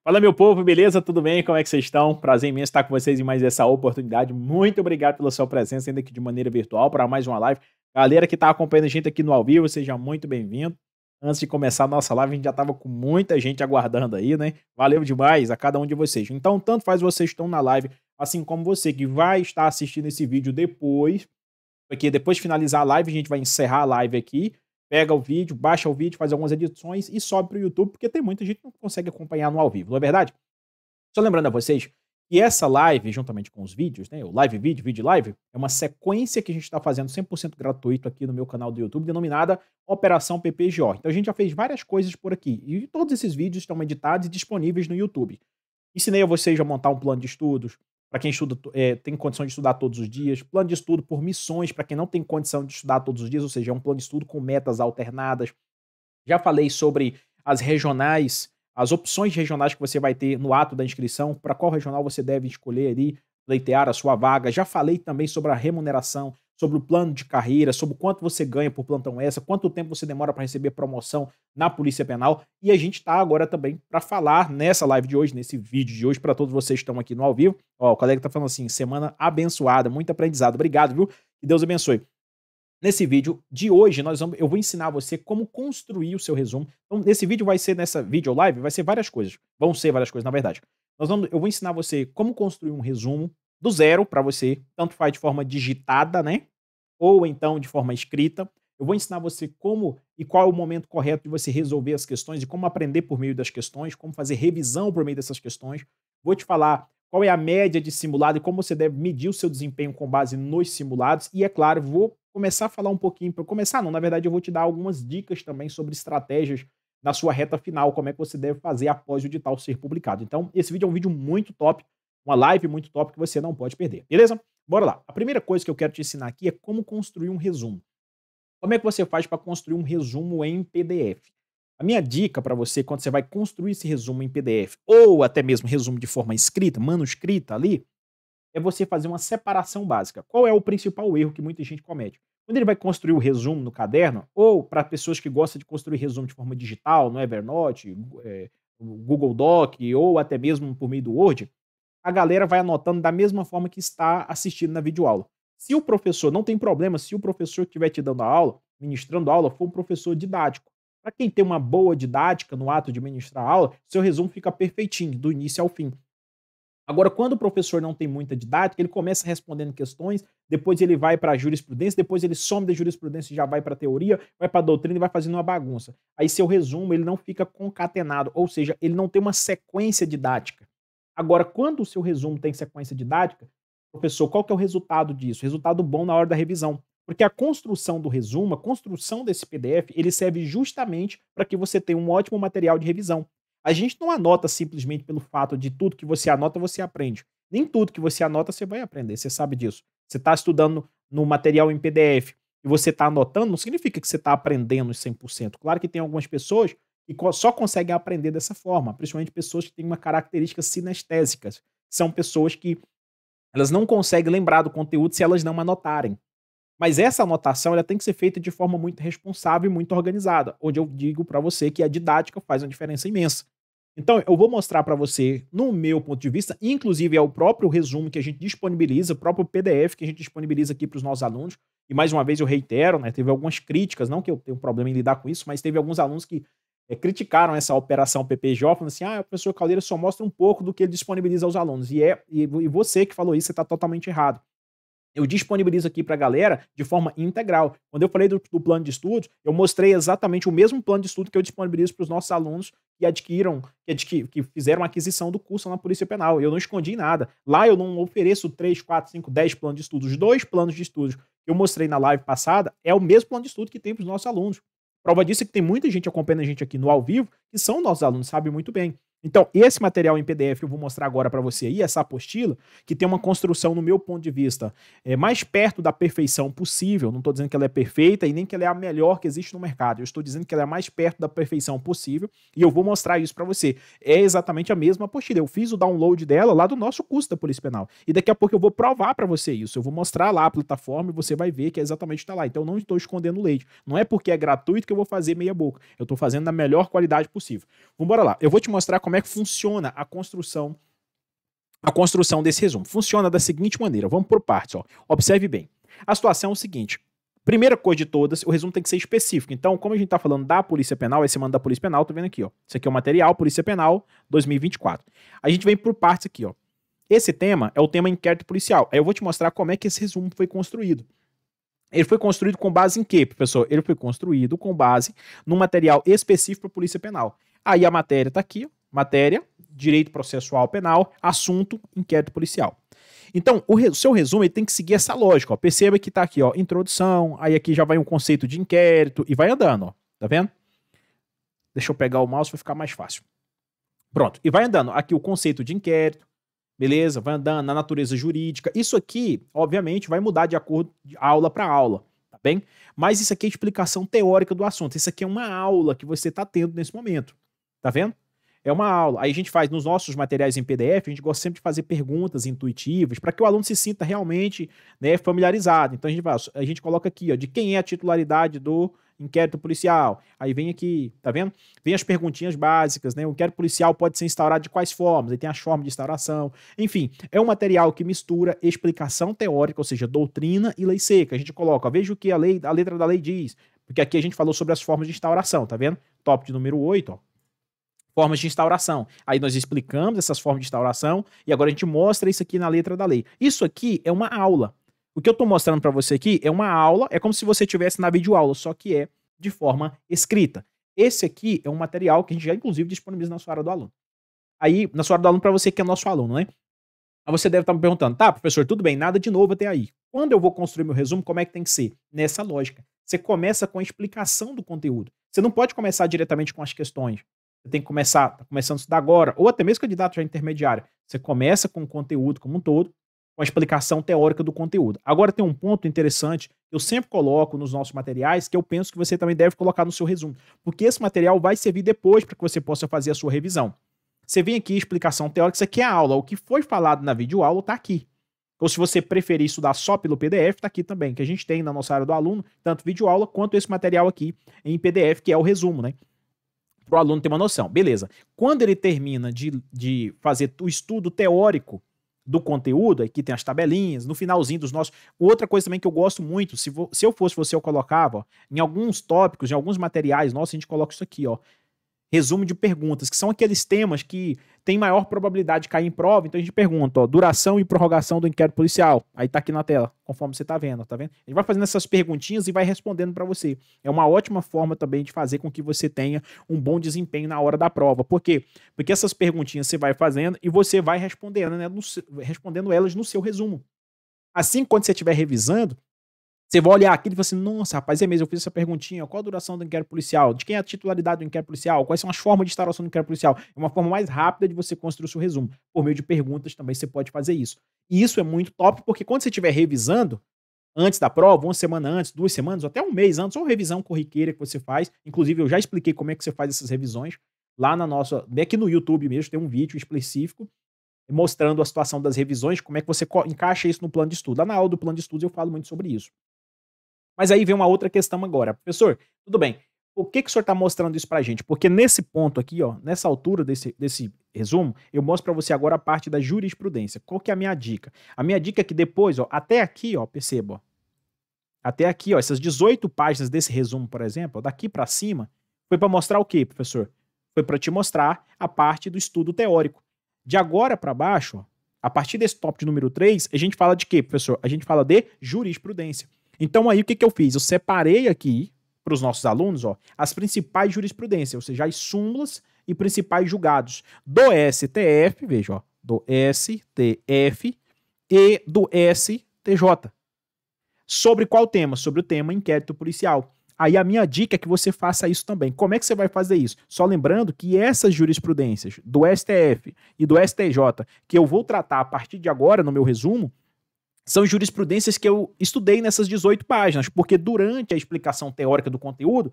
Fala, meu povo, beleza? Tudo bem? Como é que vocês estão? Prazer imenso estar com vocês em mais essa oportunidade. Muito obrigado pela sua presença, ainda aqui de maneira virtual, para mais uma live. Galera que está acompanhando a gente aqui no ao vivo, seja muito bem-vindo. Antes de começar a nossa live, a gente já estava com muita gente aguardando aí, né? Valeu demais a cada um de vocês. Então, tanto faz vocês que estão na live, assim como você que vai estar assistindo esse vídeo depois, porque depois de finalizar a live, a gente vai encerrar a live aqui, pega o vídeo, baixa o vídeo, faz algumas edições e sobe para o YouTube, porque tem muita gente que não consegue acompanhar no ao vivo, não é verdade? Só lembrando a vocês que essa live, juntamente com os vídeos, né, o live vídeo, vídeo live, é uma sequência que a gente está fazendo 100% gratuito aqui no meu canal do YouTube, denominada Operação PPGO. Então a gente já fez várias coisas por aqui e todos esses vídeos estão editados e disponíveis no YouTube. Ensinei a vocês a montar um plano de estudos para quem estuda, tem condição de estudar todos os dias, plano de estudo por missões para quem não tem condição de estudar todos os dias, ou seja, é um plano de estudo com metas alternadas. Já falei sobre as regionais, as opções regionais que você vai ter no ato da inscrição, para qual regional você deve escolher ali, pleitear a sua vaga. Já falei também sobre a remuneração, sobre o plano de carreira, sobre quanto você ganha por plantão extra, quanto tempo você demora para receber promoção na Polícia Penal. E a gente está agora também para falar nessa live de hoje, nesse vídeo de hoje, para todos vocês que estão aqui no ao vivo. Ó, o colega está falando assim, semana abençoada, muito aprendizado. Obrigado, viu? Que Deus abençoe. Nesse vídeo de hoje, eu vou ensinar você como construir o seu resumo. Então, nesse vídeo vai ser, nessa vídeo live, vai ser várias coisas. Vão ser várias coisas, na verdade. Eu vou ensinar você como construir um resumo do zero para você, tanto faz de forma digitada, né? Ou então de forma escrita. Eu vou ensinar você como e qual é o momento correto de você resolver as questões e como aprender por meio das questões, como fazer revisão por meio dessas questões. Vou te falar qual é a média de simulado e como você deve medir o seu desempenho com base nos simulados. E, é claro, vou começar a falar um pouquinho, para começar não, na verdade eu vou te dar algumas dicas também sobre estratégias na sua reta final, como é que você deve fazer após o edital ser publicado. Então, esse vídeo é um vídeo muito top, uma live muito top que você não pode perder, beleza? Bora lá. A primeira coisa que eu quero te ensinar aqui é como construir um resumo. Como é que você faz para construir um resumo em PDF? A minha dica para você, quando você vai construir esse resumo em PDF, ou até mesmo resumo de forma escrita, manuscrita ali, é você fazer uma separação básica. Qual é o principal erro que muita gente comete? Quando ele vai construir o resumo no caderno, ou para pessoas que gostam de construir resumo de forma digital, no Evernote, o Google Doc, ou até mesmo por meio do Word, a galera vai anotando da mesma forma que está assistindo na videoaula. Se o professor, não tem problema, se o professor que estiver te dando a aula, ministrando a aula, for um professor didático. Para quem tem uma boa didática no ato de ministrar a aula, seu resumo fica perfeitinho, do início ao fim. Agora, quando o professor não tem muita didática, ele começa respondendo questões, depois ele vai para a jurisprudência, depois ele some da jurisprudência e já vai para a teoria, vai para a doutrina e vai fazendo uma bagunça. Aí seu resumo ele não fica concatenado, ou seja, ele não tem uma sequência didática. Agora, quando o seu resumo tem sequência didática, professor, qual que é o resultado disso? Resultado bom na hora da revisão. Porque a construção do resumo, a construção desse PDF, ele serve justamente para que você tenha um ótimo material de revisão. A gente não anota simplesmente pelo fato de tudo que você anota, você aprende. Nem tudo que você anota, você vai aprender, você sabe disso. Você está estudando no material em PDF e você está anotando, não significa que você está aprendendo 100%. Claro que tem algumas pessoas que só conseguem aprender dessa forma, principalmente pessoas que têm uma característica sinestésicas. São pessoas que elas não conseguem lembrar do conteúdo se elas não anotarem. Mas essa anotação ela tem que ser feita de forma muito responsável e muito organizada, onde eu digo para você que a didática faz uma diferença imensa. Então, eu vou mostrar para você, no meu ponto de vista, inclusive é o próprio resumo que a gente disponibiliza, o próprio PDF que a gente disponibiliza aqui para os nossos alunos. E mais uma vez eu reitero, né, teve algumas críticas, não que eu tenha um problema em lidar com isso, mas teve alguns alunos que criticaram essa operação PPJ, falando assim: o professor Caldeira só mostra um pouco do que ele disponibiliza aos alunos. E você que falou isso, você está totalmente errado. Eu disponibilizo aqui para a galera de forma integral. Quando eu falei do plano de estudos, eu mostrei exatamente o mesmo plano de estudo que eu disponibilizo para os nossos alunos que que fizeram a aquisição do curso na Polícia Penal. Eu não escondi nada. Lá eu não ofereço 3, 4, 5, 10 planos de estudos. Os 2 planos de estudos que eu mostrei na live passada é o mesmo plano de estudo que tem para os nossos alunos. Prova disso é que tem muita gente acompanhando a gente aqui no ao vivo que são nossos alunos, sabem muito bem. Então, esse material em PDF eu vou mostrar agora para você aí, essa apostila, que tem uma construção, no meu ponto de vista, mais perto da perfeição possível. Não estou dizendo que ela é perfeita e nem que ela é a melhor que existe no mercado. Eu estou dizendo que ela é mais perto da perfeição possível e eu vou mostrar isso para você. É exatamente a mesma apostila. Eu fiz o download dela lá do nosso curso da Polícia Penal. E daqui a pouco eu vou provar para você isso. Eu vou mostrar lá a plataforma e você vai ver que é exatamente está lá. Então, eu não estou escondendo o leite. Não é porque é gratuito que eu vou fazer meia boca. Eu estou fazendo da melhor qualidade possível. Vamos embora lá. Eu vou te mostrar como como é que funciona a construção desse resumo. Funciona da seguinte maneira, vamos por partes, ó. Observe bem. A situação é o seguinte, primeira coisa de todas, o resumo tem que ser específico. Então, como a gente tá falando da Polícia Penal, esse manda da Polícia Penal, tô vendo aqui, ó. Isso aqui é o material Polícia Penal 2024. A gente vem por partes aqui, ó. Esse tema é o tema inquérito policial. Aí eu vou te mostrar como é que esse resumo foi construído. Ele foi construído com base em quê, professor? Ele foi construído com base num material específico para a Polícia Penal. Aí a matéria está aqui, ó, matéria, direito processual penal, assunto, inquérito policial. Então, o seu resumo ele tem que seguir essa lógica. Ó. Perceba que está aqui, ó, introdução, aí aqui já vai um conceito de inquérito e vai andando, ó, tá vendo? Deixa eu pegar o mouse para ficar mais fácil. Pronto, e vai andando. Aqui o conceito de inquérito, beleza? Vai andando na natureza jurídica. Isso aqui, obviamente, vai mudar de acordo de aula para aula, tá bem? Mas isso aqui é explicação teórica do assunto. Isso aqui é uma aula que você está tendo nesse momento, tá vendo? É uma aula. Aí a gente faz nos nossos materiais em PDF, a gente gosta sempre de fazer perguntas intuitivas para que o aluno se sinta realmente, né, familiarizado. Então a gente coloca aqui, ó, de quem é a titularidade do inquérito policial. Aí vem aqui, tá vendo? Vem as perguntinhas básicas, né? O inquérito policial pode ser instaurado de quais formas? Aí tem as formas de instauração. Enfim, é um material que mistura explicação teórica, ou seja, doutrina e lei seca. A gente coloca, ó, veja o que a letra da lei diz. Porque aqui a gente falou sobre as formas de instauração, tá vendo? Tópico de número 8, ó. Formas de instauração. Aí nós explicamos essas formas de instauração e agora a gente mostra isso aqui na letra da lei. Isso aqui é uma aula. O que eu estou mostrando para você aqui é uma aula, é como se você estivesse na videoaula, só que é de forma escrita. Esse aqui é um material que a gente já, inclusive, disponibiliza na sua área do aluno. Aí, na sua área do aluno, para você que é nosso aluno, né? Aí você deve estar me perguntando, tá, professor, tudo bem, nada de novo até aí. Quando eu vou construir meu resumo, como é que tem que ser? Nessa lógica. Você começa com a explicação do conteúdo. Você não pode começar diretamente com as questões. Você tem que começar, tá começando a estudar agora, ou até mesmo candidato já intermediário. Você começa com o conteúdo como um todo, com a explicação teórica do conteúdo. Agora tem um ponto interessante que eu sempre coloco nos nossos materiais, que eu penso que você também deve colocar no seu resumo, porque esse material vai servir depois para que você possa fazer a sua revisão. Você vem aqui, explicação teórica, isso aqui é a aula, o que foi falado na videoaula está aqui. Ou se você preferir estudar só pelo PDF, está aqui também, que a gente tem na nossa área do aluno, tanto videoaula quanto esse material aqui em PDF, que é o resumo, né? Para o aluno ter uma noção. Beleza. Quando ele termina de fazer o estudo teórico do conteúdo, aqui tem as tabelinhas, no finalzinho dos nossos... Outra coisa também que eu gosto muito, se eu fosse você, eu colocava, ó, em alguns tópicos, em alguns materiais nossos, a gente coloca isso aqui, ó. Resumo de perguntas, que são aqueles temas que tem maior probabilidade de cair em prova, então a gente pergunta, ó, duração e prorrogação do inquérito policial. Aí tá aqui na tela, conforme você tá vendo, tá vendo? A gente vai fazendo essas perguntinhas e vai respondendo para você. É uma ótima forma também de fazer com que você tenha um bom desempenho na hora da prova. Por quê? Porque essas perguntinhas você vai fazendo e você vai respondendo, né, respondendo elas no seu resumo. Assim, quando você estiver revisando, você vai olhar aquilo e falar assim, nossa, rapaz, é mesmo, eu fiz essa perguntinha, qual a duração do inquérito policial? De quem é a titularidade do inquérito policial? Quais são as formas de instauração do inquérito policial? É uma forma mais rápida de você construir o seu resumo. Por meio de perguntas também você pode fazer isso. E isso é muito top, porque quando você estiver revisando, antes da prova, uma semana antes, 2 semanas, ou até um mês antes, ou revisão corriqueira que você faz, inclusive eu já expliquei como é que você faz essas revisões, lá na nossa, aqui no YouTube mesmo, tem um vídeo específico, mostrando a situação das revisões, como é que você encaixa isso no plano de estudo. Lá na aula do plano de estudo eu falo muito sobre isso. Mas aí vem uma outra questão agora. Professor, tudo bem. Por que o senhor está mostrando isso pra gente? Porque nesse ponto aqui, ó, nessa altura desse resumo, eu mostro para você agora a parte da jurisprudência. Qual que é a minha dica? A minha dica é que depois, ó, até aqui, ó, perceba, ó, até aqui, ó, essas 18 páginas desse resumo, por exemplo, ó, daqui para cima, foi para mostrar o quê, professor? Foi para te mostrar a parte do estudo teórico. De agora para baixo, ó, a partir desse tópico de número 3, a gente fala de quê, professor? A gente fala de jurisprudência. Então aí o que eu fiz? Eu separei aqui para os nossos alunos, ó, as principais jurisprudências, ou seja, as súmulas e principais julgados do STF, veja, ó, do STF e do STJ. Sobre qual tema? Sobre o tema inquérito policial. Aí a minha dica é que você faça isso também. Como é que você vai fazer isso? Só lembrando que essas jurisprudências do STF e do STJ, que eu vou tratar a partir de agora no meu resumo, são jurisprudências que eu estudei nessas 18 páginas, porque durante a explicação teórica do conteúdo,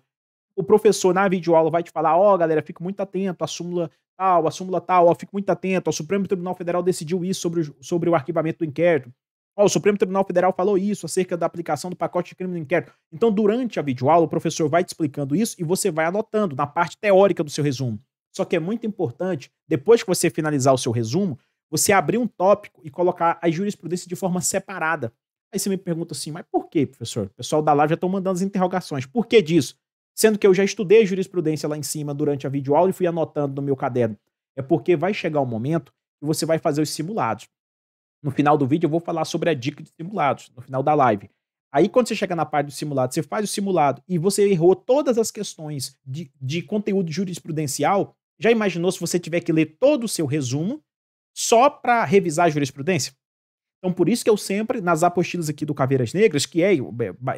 o professor na videoaula vai te falar, ó, galera, fique muito atento, a súmula tal, ó, fique muito atento, o Supremo Tribunal Federal decidiu isso sobre o arquivamento do inquérito, ó, o Supremo Tribunal Federal falou isso acerca da aplicação do pacote de crime no inquérito. Então, durante a videoaula, o professor vai te explicando isso e você vai anotando na parte teórica do seu resumo. Só que é muito importante, depois que você finalizar o seu resumo, você abrir um tópico e colocar a jurisprudência de forma separada. Aí você me pergunta assim, mas por quê, professor? O pessoal da live já estão mandando as interrogações. Por que disso? Sendo que eu já estudei jurisprudência lá em cima durante a videoaula e fui anotando no meu caderno. É porque vai chegar um momento que você vai fazer os simulados. No final do vídeo eu vou falar sobre a dica de simulados, no final da live. Aí quando você chega na parte do simulado, você faz o simulado e você errou todas as questões de conteúdo jurisprudencial, já imaginou se você tiver que ler todo o seu resumo só para revisar a jurisprudência? Então por isso que eu sempre, nas apostilas aqui do Caveiras Negras, que é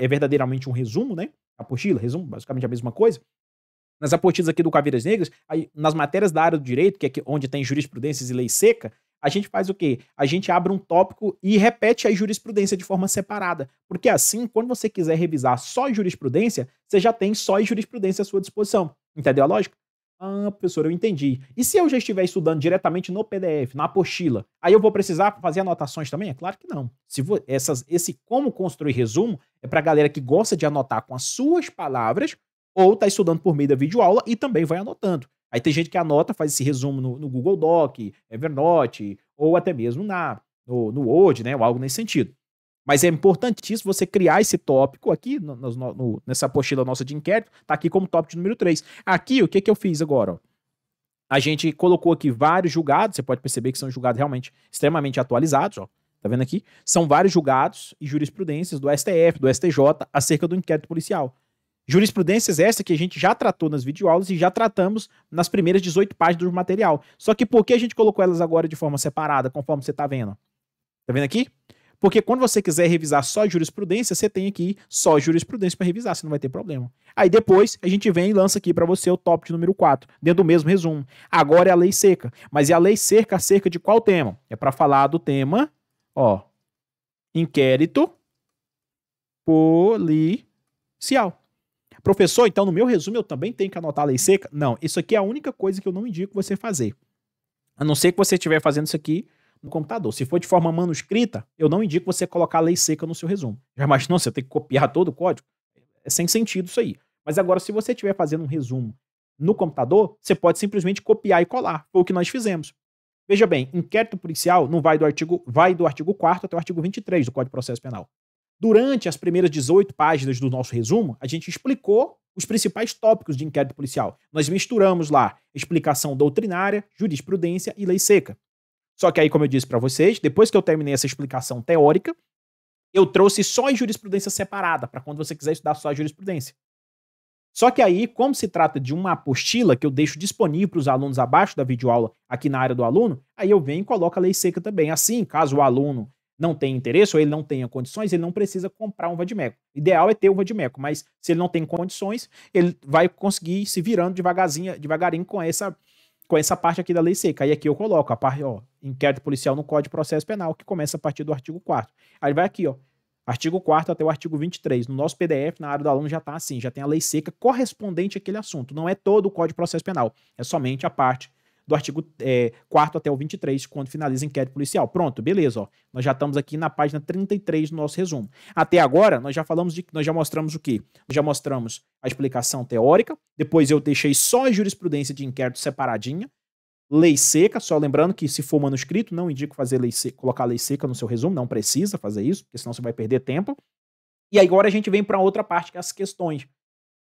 verdadeiramente um resumo, né? Apostila, resumo, basicamente a mesma coisa. Nas apostilas aqui do Caveiras Negras, aí, nas matérias da área do direito, que é onde tem jurisprudências e lei seca, a gente faz o quê? A gente abre um tópico e repete a jurisprudência de forma separada. Porque assim, quando você quiser revisar só jurisprudência, você já tem só jurisprudência à sua disposição. Entendeu a lógica? Ah, professor, eu entendi. E se eu já estiver estudando diretamente no PDF, na apostila, aí eu vou precisar fazer anotações também? É claro que não. Esse como construir resumo é para galera que gosta de anotar com as suas palavras ou está estudando por meio da videoaula e também vai anotando. Aí tem gente que anota, faz esse resumo no Google Doc, Evernote, ou até mesmo no Word, né? Ou algo nesse sentido. Mas é importantíssimo você criar esse tópico aqui, nessa apostila nossa de inquérito, tá aqui como tópico número 3. Aqui, o que eu fiz agora? Ó? A gente colocou aqui vários julgados, você pode perceber que são julgados realmente extremamente atualizados, ó. Tá vendo aqui? São vários julgados e jurisprudências do STF, do STJ, acerca do inquérito policial. Jurisprudências essa que a gente já tratou nas videoaulas e já tratamos nas primeiras 18 páginas do material. Só que por que a gente colocou elas agora de forma separada, conforme você tá vendo? Tá vendo aqui? Porque quando você quiser revisar só jurisprudência, você tem aqui só jurisprudência para revisar, você não vai ter problema. Aí depois a gente vem e lança aqui para você o tópico número 4, dentro do mesmo resumo. Agora é a lei seca. Mas é a lei seca acerca de qual tema? É para falar do tema, ó, inquérito policial. Professor, então no meu resumo eu também tenho que anotar a lei seca? Não, isso aqui é a única coisa que eu não indico você fazer. A não ser que você estiver fazendo isso aqui no computador. Se for de forma manuscrita, eu não indico você colocar a lei seca no seu resumo. Já imaginou? Você tem que copiar todo o código? É sem sentido isso aí. Mas agora, se você estiver fazendo um resumo no computador, você pode simplesmente copiar e colar. Foi o que nós fizemos. Veja bem, inquérito policial não vai do artigo 4º até o artigo 23 do Código de Processo Penal. Durante as primeiras 18 páginas do nosso resumo, a gente explicou os principais tópicos de inquérito policial. Nós misturamos lá explicação doutrinária, jurisprudência e lei seca. Só que aí, como eu disse para vocês, depois que eu terminei essa explicação teórica, eu trouxe só a jurisprudência separada, para quando você quiser estudar só a jurisprudência. Só que aí, como se trata de uma apostila que eu deixo disponível para os alunos abaixo da videoaula aqui na área do aluno, aí eu venho e coloco a lei seca também. Assim, caso o aluno não tenha interesse ou ele não tenha condições, ele não precisa comprar um vadimeco. O ideal é ter um vadimeco, mas se ele não tem condições, ele vai conseguir ir se virando devagarinho com essa parte aqui da lei seca. Aí aqui eu coloco a parte, ó, inquérito policial no Código de Processo Penal, que começa a partir do artigo 4º. Aí vai aqui, ó, artigo 4º até o artigo 23. No nosso PDF, na área do aluno, já tá assim, já tem a lei seca correspondente àquele assunto. Não é todo o Código de Processo Penal, é somente a parte do artigo 4º até o 23, quando finaliza o inquérito policial. Pronto, beleza, ó. Nós já estamos aqui na página 33 do nosso resumo. Até agora, nós já mostramos o quê? Nós já mostramos a explicação teórica, depois eu deixei só a jurisprudência de inquérito separadinha, lei seca, só lembrando que se for manuscrito, não indico fazer colocar lei seca no seu resumo, não precisa fazer isso, porque senão você vai perder tempo. E agora a gente vem para outra parte, que é as questões.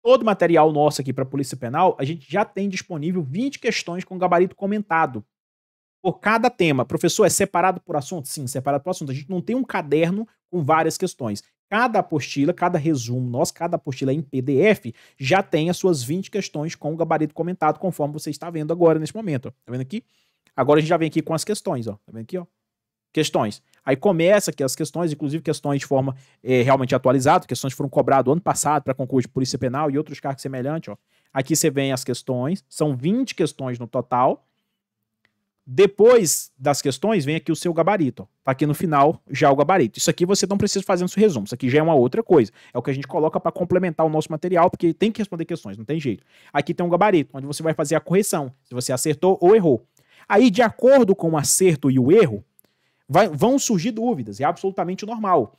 Todo material nosso aqui para a Polícia Penal, a gente já tem disponível 20 questões com gabarito comentado por cada tema. Professor, é separado por assunto? Sim, separado por assunto. A gente não tem um caderno com várias questões. Cada apostila, cada resumo nosso, cada apostila em PDF já tem as suas 20 questões com o gabarito comentado, conforme você está vendo agora nesse momento. Ó. Tá vendo aqui? Agora a gente já vem aqui com as questões. Ó. Tá vendo aqui? Ó? Questões. Aí começa aqui as questões, inclusive questões de forma realmente atualizada, questões que foram cobradas ano passado para concurso de Polícia Penal e outros cargos semelhantes. Ó. Aqui você vem as questões, são 20 questões no total. Depois das questões, vem aqui o seu gabarito. Ó. Tá aqui no final já o gabarito. Isso aqui você não precisa fazer no seu resumo, isso aqui já é uma outra coisa. É o que a gente coloca para complementar o nosso material, porque tem que responder questões, não tem jeito. Aqui tem um gabarito, onde você vai fazer a correção, se você acertou ou errou. Aí, de acordo com o acerto e o erro, vão surgir dúvidas, é absolutamente normal.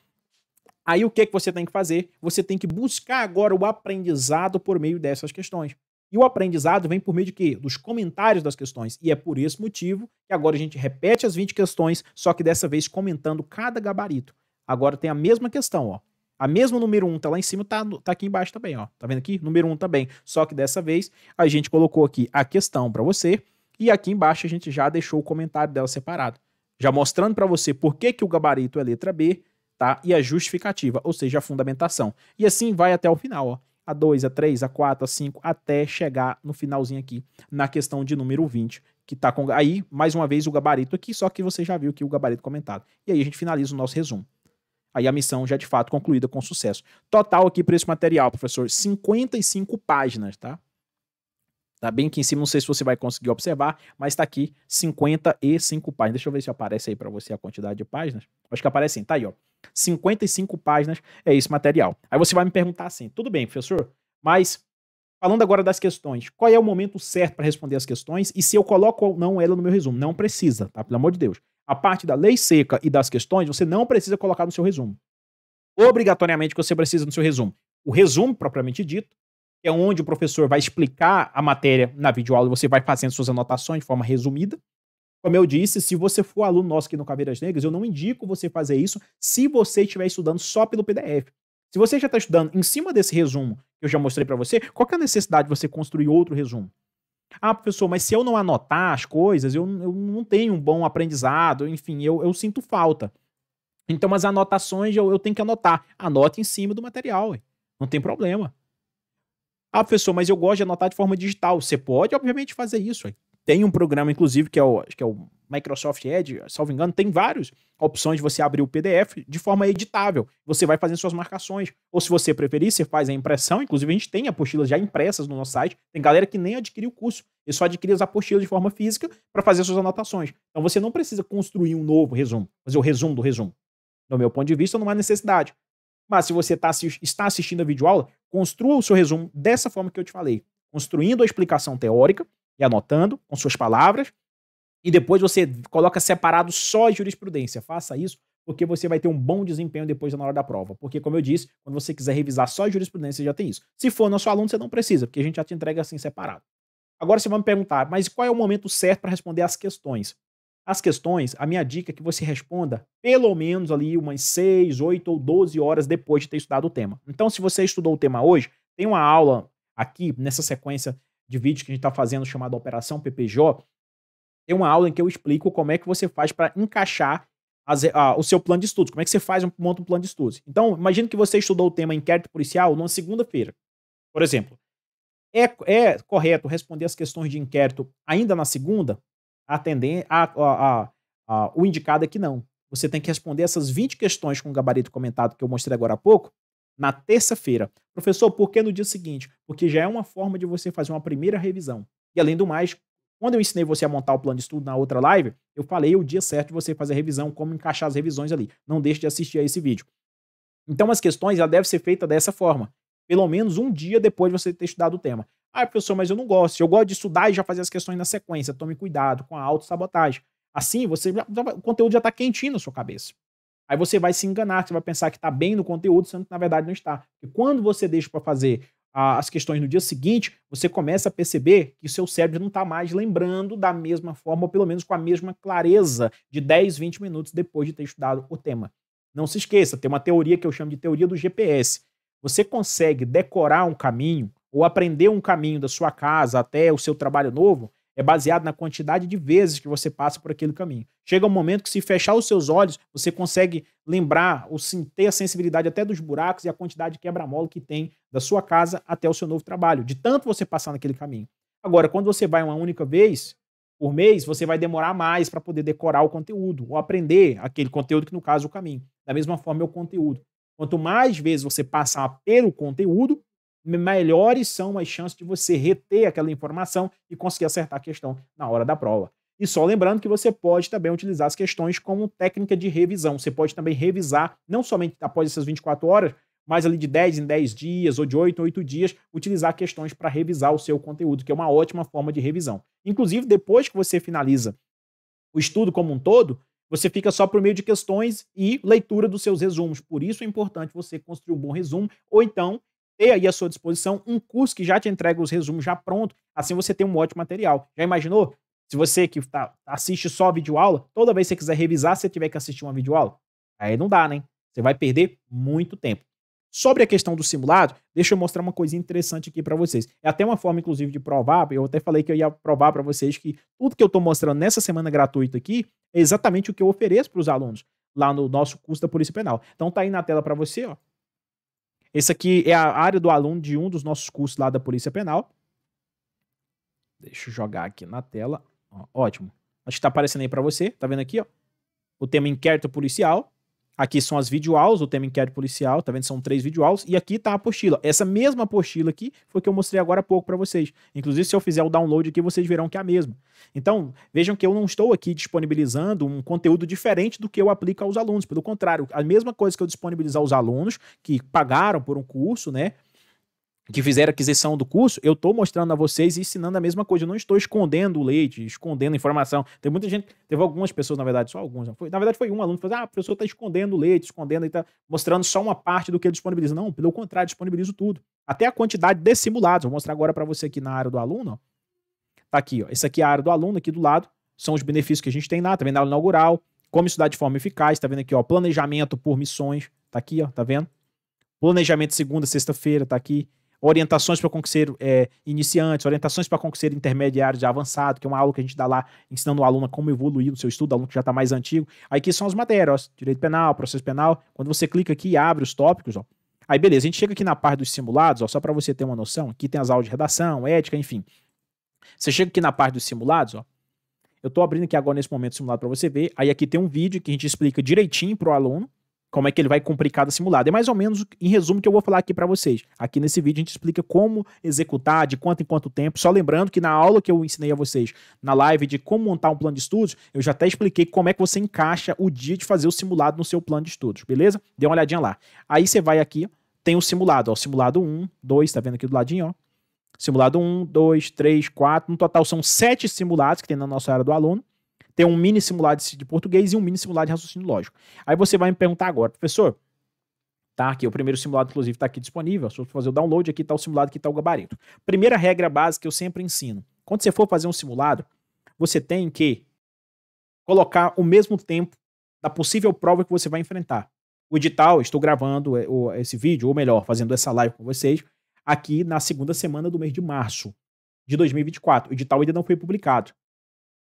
Aí o que você tem que fazer? Você tem que buscar agora o aprendizado por meio dessas questões. E o aprendizado vem por meio de quê? Dos comentários das questões. E é por esse motivo que agora a gente repete as 20 questões, só que dessa vez comentando cada gabarito. Agora tem a mesma questão, ó. A mesma número 1 tá lá em cima, tá aqui embaixo também, ó. Tá vendo aqui? Número 1 também. Só que dessa vez a gente colocou aqui a questão para você e aqui embaixo a gente já deixou o comentário dela separado. Já mostrando para você por que o gabarito é letra B, tá? E a justificativa, ou seja, a fundamentação. E assim vai até o final, ó. A 2, a 3, a 4, a 5, até chegar no finalzinho aqui, na questão de número 20, que tá com aí, mais uma vez, o gabarito aqui, só que você já viu aqui o gabarito comentado. E aí a gente finaliza o nosso resumo. Aí a missão já de fato concluída com sucesso. Total aqui para esse material, professor, 55 páginas, tá? Tá bem aqui em cima, não sei se você vai conseguir observar, mas tá aqui 55 páginas. Deixa eu ver se aparece aí para você a quantidade de páginas. Acho que aparece sim, tá aí, ó. 55 páginas é esse material. Aí você vai me perguntar assim, tudo bem, professor, mas falando agora das questões, qual é o momento certo para responder as questões e se eu coloco ou não ela no meu resumo? Não precisa, tá? Pelo amor de Deus. A parte da lei seca e das questões, você não precisa colocar no seu resumo. Obrigatoriamente você precisa no seu resumo. O resumo, propriamente dito, é onde o professor vai explicar a matéria na videoaula e você vai fazendo suas anotações de forma resumida. Como eu disse, se você for aluno nosso aqui no Caveiras Negras, eu não indico você fazer isso se você estiver estudando só pelo PDF. Se você já está estudando em cima desse resumo que eu já mostrei para você, qual que é a necessidade de você construir outro resumo? Ah, professor, mas se eu não anotar as coisas, eu não tenho um bom aprendizado, enfim, eu sinto falta. Então as anotações eu tenho que anotar. Anote em cima do material, ué. Não tem problema. Ah, professor, mas eu gosto de anotar de forma digital. Você pode, obviamente, fazer isso. Ué. Tem um programa, inclusive, acho que é o Microsoft Edge, salvo engano, tem várias opções de você abrir o PDF de forma editável. Você vai fazendo suas marcações. Ou se você preferir, você faz a impressão. Inclusive, a gente tem apostilas já impressas no nosso site. Tem galera que nem adquiriu o curso. Ele só adquire as apostilas de forma física para fazer suas anotações. Então, você não precisa construir um novo resumo, fazer o resumo do resumo. Do meu ponto de vista, não há necessidade. Mas se você está assistindo a videoaula, construa o seu resumo dessa forma que eu te falei. Construindo a explicação teórica e anotando com suas palavras. E depois você coloca separado só a jurisprudência. Faça isso porque você vai ter um bom desempenho depois na hora da prova. Porque, como eu disse, quando você quiser revisar só a jurisprudência, você já tem isso. Se for nosso aluno, você não precisa, porque a gente já te entrega assim separado. Agora você vai me perguntar, mas qual é o momento certo para responder as questões? As questões, a minha dica é que você responda pelo menos ali umas 6, 8 ou 12 horas depois de ter estudado o tema. Então, se você estudou o tema hoje, tem uma aula aqui nessa sequência de vídeos que a gente está fazendo chamada Operação PPJ. Tem uma aula em que eu explico como é que você faz para encaixar o seu plano de estudos. Como é que você monta um plano de estudos. Então, imagine que você estudou o tema inquérito policial numa segunda-feira. Por exemplo, é correto responder as questões de inquérito ainda na segunda? O indicado é que não. Você tem que responder essas 20 questões com o gabarito comentado que eu mostrei agora há pouco na terça-feira. Professor, por que no dia seguinte? Porque já é uma forma de você fazer uma primeira revisão. E além do mais, quando eu ensinei você a montar o plano de estudo na outra live, eu falei o dia certo de você fazer a revisão, como encaixar as revisões ali. Não deixe de assistir a esse vídeo. Então as questões já devem ser feitas dessa forma. Pelo menos um dia depois de você ter estudado o tema. Ah, professor, mas eu não gosto. Eu gosto de estudar e já fazer as questões na sequência. Tome cuidado com a autossabotagem. Assim, o conteúdo já está quentinho na sua cabeça. Aí você vai se enganar, você vai pensar que está bem no conteúdo, sendo que na verdade não está. E quando você deixa para fazer as questões no dia seguinte, você começa a perceber que o seu cérebro não está mais lembrando da mesma forma, ou pelo menos com a mesma clareza de 10, 20 minutos depois de ter estudado o tema. Não se esqueça, tem uma teoria que eu chamo de teoria do GPS. Você consegue decorar um caminho ou aprender um caminho da sua casa até o seu trabalho novo, é baseado na quantidade de vezes que você passa por aquele caminho. Chega um momento que, se fechar os seus olhos, você consegue lembrar ou ter a sensibilidade até dos buracos e a quantidade de quebra-mola que tem da sua casa até o seu novo trabalho, de tanto você passar naquele caminho. Agora, quando você vai uma única vez por mês, você vai demorar mais para poder decorar o conteúdo ou aprender aquele conteúdo que, no caso, é o caminho. Da mesma forma, é o conteúdo. Quanto mais vezes você passar pelo conteúdo, melhores são as chances de você reter aquela informação e conseguir acertar a questão na hora da prova. E só lembrando que você pode também utilizar as questões como técnica de revisão. Você pode também revisar, não somente após essas 24 horas, mas ali de 10 em 10 dias ou de 8 em 8 dias, utilizar questões para revisar o seu conteúdo, que é uma ótima forma de revisão. Inclusive, depois que você finaliza o estudo como um todo, você fica só por meio de questões e leitura dos seus resumos. Por isso é importante você construir um bom resumo, ou então ter aí à sua disposição um curso que já te entrega os resumos já pronto, assim você tem um ótimo material. Já imaginou? Se você que assiste só videoaula, toda vez que você quiser revisar, você tiver que assistir uma videoaula, aí não dá, né? Você vai perder muito tempo. Sobre a questão do simulado, deixa eu mostrar uma coisinha interessante aqui para vocês. É até uma forma, inclusive, de provar. Eu até falei que eu ia provar para vocês que tudo que eu estou mostrando nessa semana gratuita aqui é exatamente o que eu ofereço para os alunos lá no nosso curso da Polícia Penal. Então tá aí na tela para você, ó. Esse aqui é a área do aluno de um dos nossos cursos lá da Polícia Penal. Deixa eu jogar aqui na tela. Ó, ótimo. Acho que tá aparecendo aí para você. Tá vendo aqui, ó? O tema inquérito policial. Aqui são as videoaulas, o tema inquérito policial, tá vendo? São 3 videoaulas. E aqui tá a apostila. Essa mesma apostila aqui foi que eu mostrei agora há pouco para vocês. Inclusive, se eu fizer o download aqui, vocês verão que é a mesma. Então, vejam que eu não estou aqui disponibilizando um conteúdo diferente do que eu aplico aos alunos. Pelo contrário, a mesma coisa que eu disponibilizo aos alunos que pagaram por um curso, né? Que fizeram aquisição do curso, eu estou mostrando a vocês e ensinando a mesma coisa. Eu não estou escondendo o leite, escondendo informação. Tem muita gente, teve algumas pessoas, na verdade, só algumas. Na verdade, foi um aluno que falou: o professor está escondendo o leite, escondendo e está mostrando só uma parte do que ele disponibiliza. Não, pelo contrário, disponibilizo tudo. Até a quantidade de simulados. Vou mostrar agora para você aqui na área do aluno. Ó. Tá aqui, ó. Esse aqui é a área do aluno, aqui do lado. São os benefícios que a gente tem lá, tá vendo? Aula inaugural, como estudar de forma eficaz, tá vendo aqui, ó. Planejamento por missões, tá aqui, ó, tá vendo? Planejamento segunda, sexta-feira, tá aqui. Orientações para concurseiro iniciantes, orientações para concurseiro intermediário de avançado, que é uma aula que a gente dá lá ensinando o aluno a como evoluir no seu estudo, aluno que já está mais antigo. Aí aqui são as matérias, ó, direito penal, processo penal. Quando você clica aqui e abre os tópicos, ó. Aí beleza, a gente chega aqui na parte dos simulados, ó, só para você ter uma noção, aqui tem as aulas de redação, ética, enfim. Você chega aqui na parte dos simulados, ó. Eu estou abrindo aqui agora nesse momento o simulado para você ver. Aí aqui tem um vídeo que a gente explica direitinho para o aluno como é que ele vai cumprir cada simulado. É mais ou menos, em resumo, que eu vou falar aqui para vocês. Aqui nesse vídeo a gente explica como executar, de quanto em quanto tempo. Só lembrando que na aula que eu ensinei a vocês, na live de como montar um plano de estudos, eu já até expliquei como é que você encaixa o dia de fazer o simulado no seu plano de estudos, beleza? Dê uma olhadinha lá. Aí você vai aqui, tem o simulado, ó, simulado 1, 2, tá vendo aqui do ladinho, ó. Simulado 1, 2, 3, 4, no total são 7 simulados que tem na nossa área do aluno. Tem um mini simulado de português e um mini simulado de raciocínio lógico. Aí você vai me perguntar agora, professor, tá aqui, o primeiro simulado, inclusive, está aqui disponível. Se eu fazer o download, aqui está o simulado, aqui está o gabarito. Primeira regra básica que eu sempre ensino. Quando você for fazer um simulado, você tem que colocar o mesmo tempo da possível prova que você vai enfrentar. O edital, estou gravando esse vídeo, ou melhor, fazendo essa live com vocês, aqui na segunda semana do mês de março de 2024. O edital ainda não foi publicado.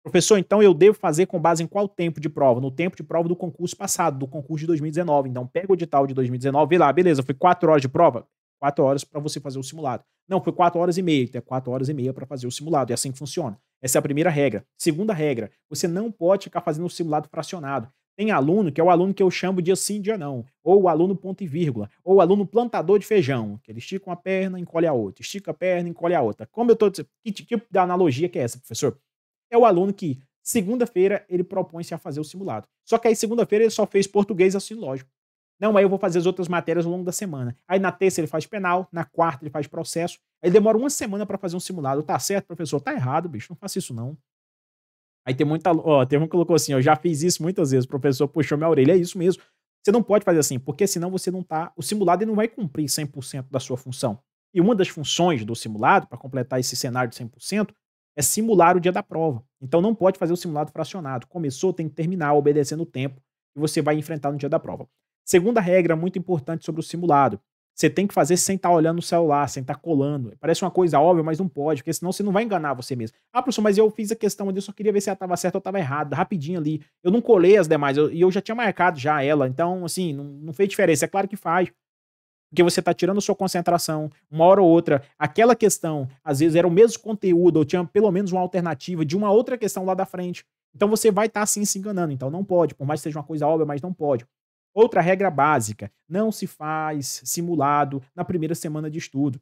Professor, então eu devo fazer com base em qual tempo de prova? No tempo de prova do concurso passado, do concurso de 2019. Então pega o edital de 2019, vê lá, beleza, foi 4 horas de prova? 4 horas para você fazer o simulado. Não, foi 4 horas e meia, então é 4 horas e meia para fazer o simulado. É assim que funciona. Essa é a primeira regra. Segunda regra, você não pode ficar fazendo o simulado fracionado. Tem aluno que é o aluno que eu chamo de assim, dia não. Ou o aluno ponto e vírgula. Ou o aluno plantador de feijão. Que ele estica uma perna, encolhe a outra. Estica a perna, encolhe a outra. Como eu estou dizendo, que tipo de analogia que é essa, professor? É o aluno que, segunda-feira, ele propõe-se a fazer o simulado. Só que aí, segunda-feira, ele só fez português assim, lógico. Não, aí eu vou fazer as outras matérias ao longo da semana. Aí na terça ele faz penal, na quarta ele faz processo. Aí demora uma semana para fazer um simulado. Tá certo, professor? Tá errado, bicho. Não faça isso, não. Aí tem muita... Ó, tem um que colocou assim, eu já fiz isso muitas vezes. O professor puxou minha orelha. É isso mesmo. Você não pode fazer assim, porque senão você não tá... O simulado ele não vai cumprir 100% da sua função. E uma das funções do simulado, para completar esse cenário de 100%, é simular o dia da prova. Então não pode fazer o simulado fracionado. Começou, tem que terminar obedecendo o tempo que você vai enfrentar no dia da prova. Segunda regra muito importante sobre o simulado. Você tem que fazer sem estar olhando no celular, sem estar colando. Parece uma coisa óbvia, mas não pode, porque senão você não vai enganar você mesmo. Ah, professor, mas eu fiz a questão ali, eu só queria ver se ela estava certa ou estava errada, rapidinho ali. Eu não colei as demais, e eu já tinha marcado já ela, então, assim, não fez diferença. É claro que faz. Porque você está tirando sua concentração, uma hora ou outra. Aquela questão, às vezes, era o mesmo conteúdo, ou tinha pelo menos uma alternativa de uma outra questão lá da frente. Então você vai estar assim se enganando. Então não pode, por mais que seja uma coisa óbvia, mas não pode. Outra regra básica, não se faz simulado na primeira semana de estudo.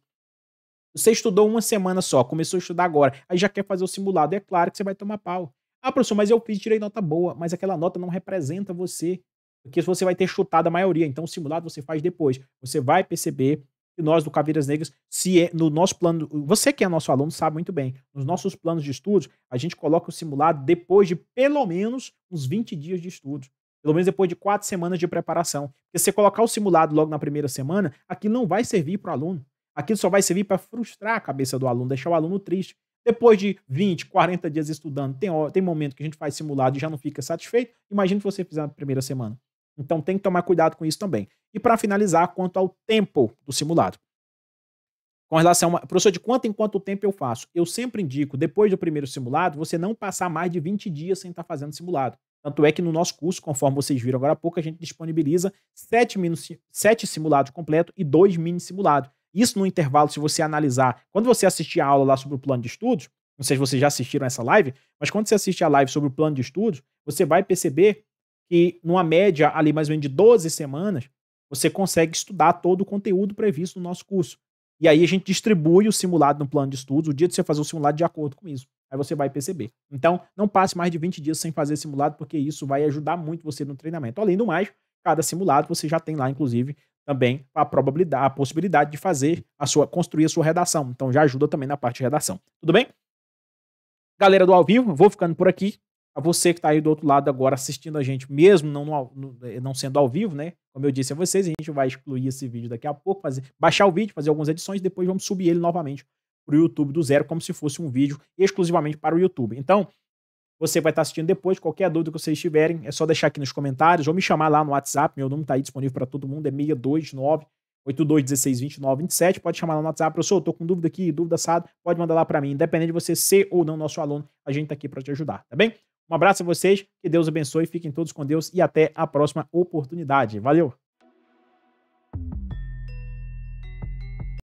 Você estudou uma semana só, começou a estudar agora, aí já quer fazer o simulado, é claro que você vai tomar pau. Ah, professor, mas eu fiz, tirei nota boa, mas aquela nota não representa você, porque você vai ter chutado a maioria, então o simulado você faz depois. Você vai perceber que nós do Caveiras Negras, se é no nosso plano, você que é nosso aluno sabe muito bem, nos nossos planos de estudos, a gente coloca o simulado depois de pelo menos uns 20 dias de estudos. Pelo menos depois de 4 semanas de preparação. Porque se você colocar o simulado logo na primeira semana, aqui não vai servir para o aluno. aquilo só vai servir para frustrar a cabeça do aluno, deixar o aluno triste. Depois de 20, 40 dias estudando, tem momento que a gente faz simulado e já não fica satisfeito. Imagina se você fizer na primeira semana. Então tem que tomar cuidado com isso também. E para finalizar, quanto ao tempo do simulado. Com relação a professor, de quanto em quanto tempo eu faço? Eu sempre indico, depois do primeiro simulado, você não passar mais de 20 dias sem estar fazendo simulado. Tanto é que no nosso curso, conforme vocês viram agora há pouco, a gente disponibiliza 7 simulados completos e 2 mini simulados. Isso no intervalo, se você analisar, quando você assistir a aula lá sobre o plano de estudos, não sei se vocês já assistiram essa live, mas quando você assiste a live sobre o plano de estudos, você vai perceber que numa média ali mais ou menos de 12 semanas, você consegue estudar todo o conteúdo previsto no nosso curso. E aí a gente distribui o simulado no plano de estudos, o dia de você fazer o simulado de acordo com isso. Aí você vai perceber. Então, não passe mais de 20 dias sem fazer simulado, porque isso vai ajudar muito você no treinamento. Além do mais, cada simulado você já tem lá, inclusive, também a possibilidade de construir a sua redação. Então já ajuda também na parte de redação. Tudo bem? Galera do ao vivo, vou ficando por aqui. A você que está aí do outro lado agora assistindo a gente, mesmo não sendo ao vivo, né? Como eu disse a vocês, a gente vai excluir esse vídeo daqui a pouco, baixar o vídeo, fazer algumas edições, depois vamos subir ele novamente para o YouTube do zero, como se fosse um vídeo exclusivamente para o YouTube. Então, você vai estar assistindo depois, qualquer dúvida que vocês tiverem, é só deixar aqui nos comentários, ou me chamar lá no WhatsApp, meu número está aí disponível para todo mundo, é 629-8216-2927, pode chamar lá no WhatsApp, professor, eu estou com dúvida aqui, dúvida assada, pode mandar lá para mim, independente de você ser ou não nosso aluno, a gente está aqui para te ajudar, tá bem? Um abraço a vocês, que Deus abençoe, fiquem todos com Deus e até a próxima oportunidade. Valeu!